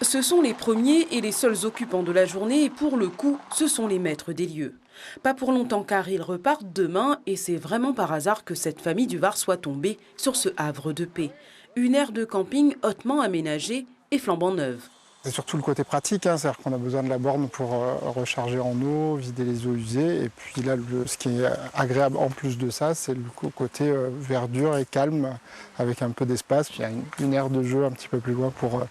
Ce sont les premiers et les seuls occupants de la journée et pour le coup, ce sont les maîtres des lieux. Pas pour longtemps car ils repartent demain et c'est vraiment par hasard que cette famille du Var soit tombée sur ce havre de paix. Une aire de camping hautement aménagée et flambant neuve. C'est surtout le côté pratique, c'est-à-dire qu'on a besoin de la borne pour recharger en eau, vider les eaux usées. Et puis là, ce qui est agréable en plus de ça, c'est le côté verdure et calme, avec un peu d'espace. Il y a une aire de jeu un petit peu plus loin pour... moi,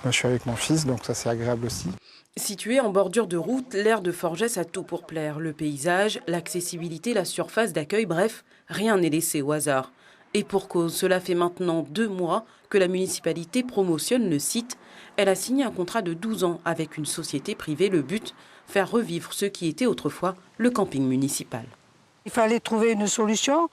je suis avec mon fils, donc ça c'est agréable aussi. Située en bordure de route, l'aire de Forgès a tout pour plaire. Le paysage, l'accessibilité, la surface d'accueil, bref, rien n'est laissé au hasard. Et pour cause, cela fait maintenant 2 mois que la municipalité promotionne le site. Elle a signé un contrat de 12 ans avec une société privée. Le but, faire revivre ce qui était autrefois le camping municipal. Il fallait trouver une solution.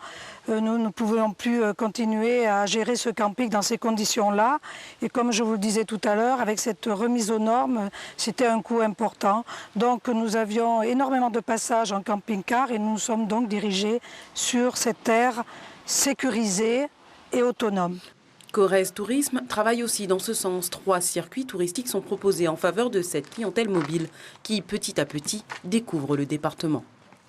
Nous ne pouvions plus continuer à gérer ce camping dans ces conditions-là. Et comme je vous le disais tout à l'heure, avec cette remise aux normes, c'était un coût important. Donc nous avions énormément de passages en camping-car et nous nous sommes donc dirigés sur cette aire sécurisée et autonome. Corrèze Tourisme travaille aussi dans ce sens. 3 circuits touristiques sont proposés en faveur de cette clientèle mobile qui, petit à petit, découvre le département.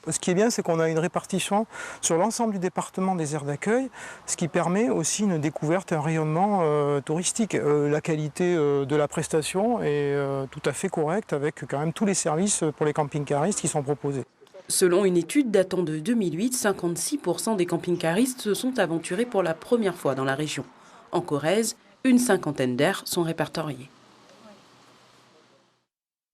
Ce qui est bien, c'est qu'on a une répartition sur l'ensemble du département des aires d'accueil, ce qui permet aussi une découverte, un rayonnement touristique. La qualité de la prestation est tout à fait correcte avec quand même tous les services pour les camping-caristes qui sont proposés. Selon une étude datant de 2008, 56% des camping-caristes se sont aventurés pour la première fois dans la région. En Corrèze, une cinquantaine d'aires sont répertoriées.